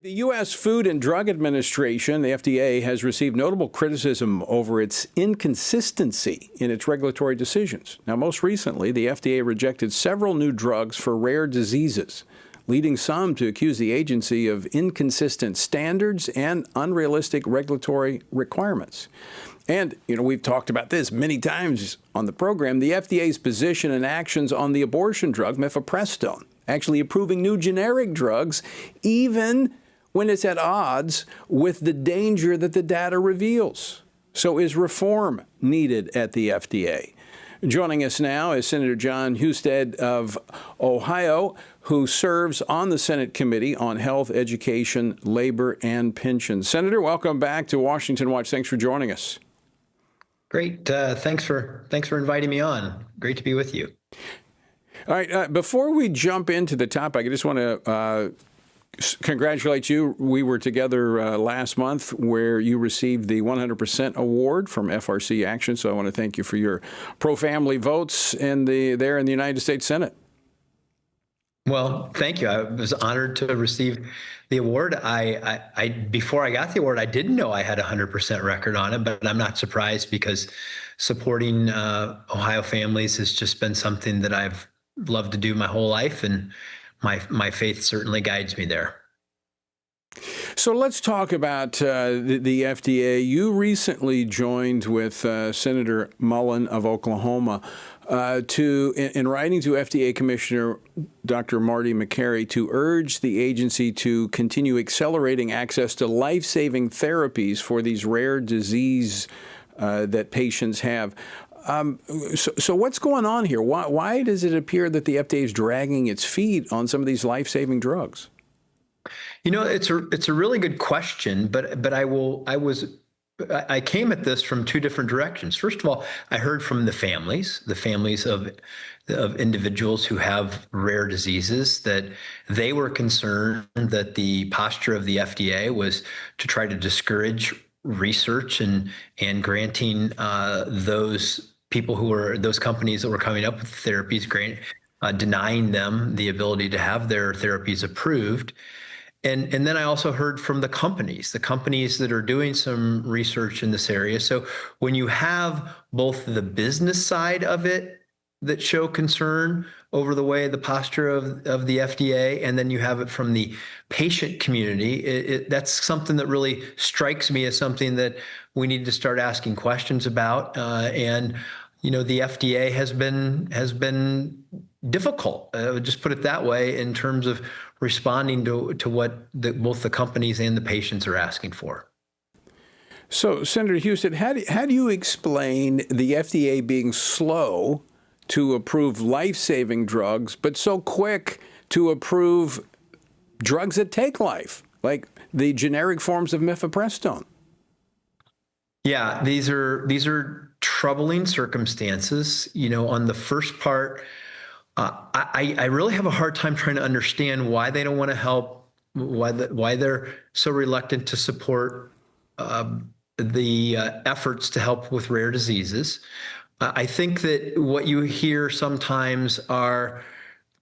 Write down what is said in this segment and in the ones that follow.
The U.S. Food and Drug Administration, the FDA, has received notable criticism over its inconsistency in its regulatory decisions. Now, most recently, the FDA rejected several new drugs for rare diseases, leading some to accuse the agency of inconsistent standards and unrealistic regulatory requirements. And, we've talked about this many times on the program, the FDA's position and actions on the abortion drug mifepristone, actually approving new generic drugs, even when it's at odds with the danger that the data reveals. So is reform needed at the FDA? Joining us now is Senator Jon Husted of Ohio, who serves on the Senate Committee on Health, Education, Labor, and Pensions. Senator, welcome back to Washington Watch. Thanks for joining us. Great. Thanks for inviting me on. Great to be with you. All right. Before we jump into the topic, I just want to congratulate you. We were together last month where you received the 100% award from FRC Action. So I want to thank you for your pro-family votes there in the United States Senate. Well, thank you. I was honored to receive the award. Before I got the award, I didn't know I had a 100% record on it, but I'm not surprised because supporting Ohio families has just been something that I've loved to do my whole life, and my faith certainly guides me there. So let's talk about the FDA. You recently joined with Senator Mullen of Oklahoma in writing to FDA Commissioner Dr. Marty Makary to urge the agency to continue accelerating access to life-saving therapies for these rare disease that patients have. So what's going on here? Why does it appear that the FDA is dragging its feet on some of these life-saving drugs? It's a really good question, but I came at this from two different directions. First of all, I heard from the families of individuals who have rare diseases, that they were concerned that the posture of the FDA was to try to discourage research and granting those companies that were coming up with therapies, denying them the ability to have their therapies approved. And then I also heard from the companies that are doing some research in this area. So when you have both the business side of it that show concern over the posture of the FDA, and then you have it from the patient community, that's something that really strikes me as something that we need to start asking questions about. And the FDA has been difficult, just put it that way, in terms of responding to what both the companies and the patients are asking for. So, Senator Husted, how do you explain the FDA being slow to approve life-saving drugs, but so quick to approve drugs that take life, like the generic forms of mifepristone? Yeah, these are troubling circumstances. On the first part, I really have a hard time trying to understand why they don't want to help, why they're so reluctant to support the efforts to help with rare diseases. I think that what you hear sometimes are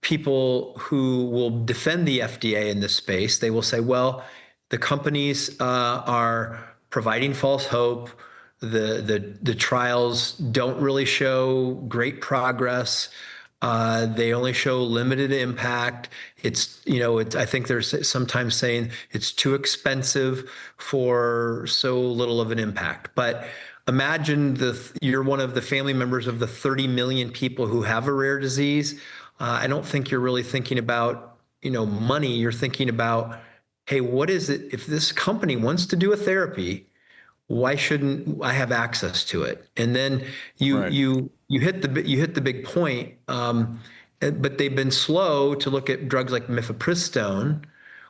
people who will defend the FDA in this space. They will say, well, the companies are providing false hope. The trials don't really show great progress. They only show limited impact. I think they're sometimes saying it's too expensive for so little of an impact. But imagine you're one of the family members of the 30 million people who have a rare disease. I don't think you're really thinking about, money. You're thinking about, hey, what is it? If this company wants to do a therapy, why shouldn't I have access to it? And then you hit the big point. But they've been slow to look at drugs like mifepristone,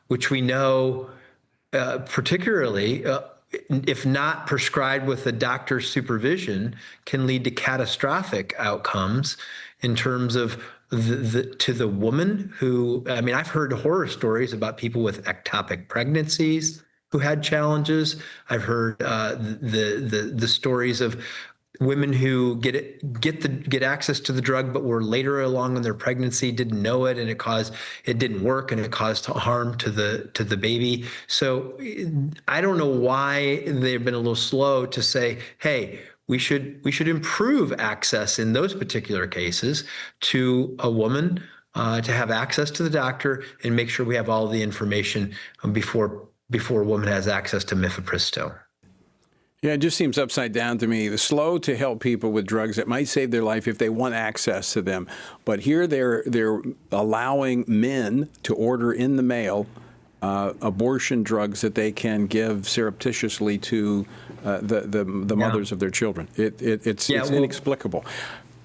which we know, particularly, if not prescribed with a doctor's supervision, can lead to catastrophic outcomes in terms of to the woman who, I've heard horror stories about people with ectopic pregnancies who had challenges. I've heard the stories of women who get access to the drug, but were later along in their pregnancy, didn't know it, and it didn't work, and it caused harm to the baby. So I don't know why they've been a little slow to say, hey, we should improve access in those particular cases to a woman to have access to the doctor and make sure we have all the information before a woman has access to mifepristone. Yeah, it just seems upside down to me. The slow to help people with drugs that might save their life if they want access to them. But here they're allowing men to order in the mail abortion drugs that they can give surreptitiously to the mothers of their children. It's inexplicable.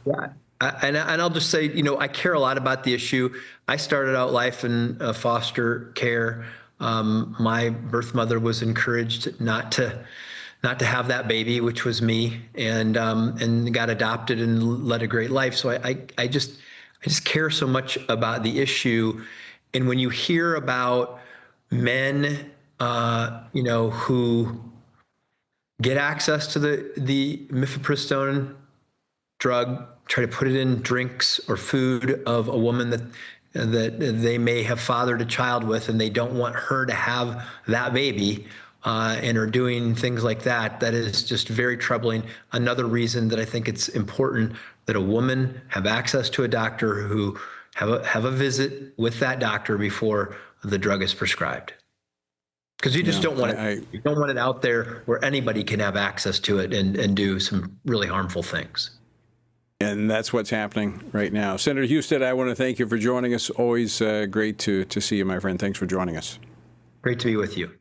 Yeah. And I'll just say, I care a lot about the issue. I started out life in foster care. My birth mother was encouraged not to have that baby, which was me, and got adopted and led a great life. So I just care so much about the issue. And when you hear about men, who get access to the mifepristone drug, try to put it in drinks or food of a woman that they may have fathered a child with, and they don't want her to have that baby, and are doing things like that, that is just very troubling. Another reason that I think it's important that a woman have access to a doctor, who have a visit with that doctor before the drug is prescribed. Because you just don't want it. You don't want it out there where anybody can have access to it and do some really harmful things. And that's what's happening right now. Senator Husted, I want to thank you for joining us. Always great to see you, my friend. Thanks for joining us. Great to be with you.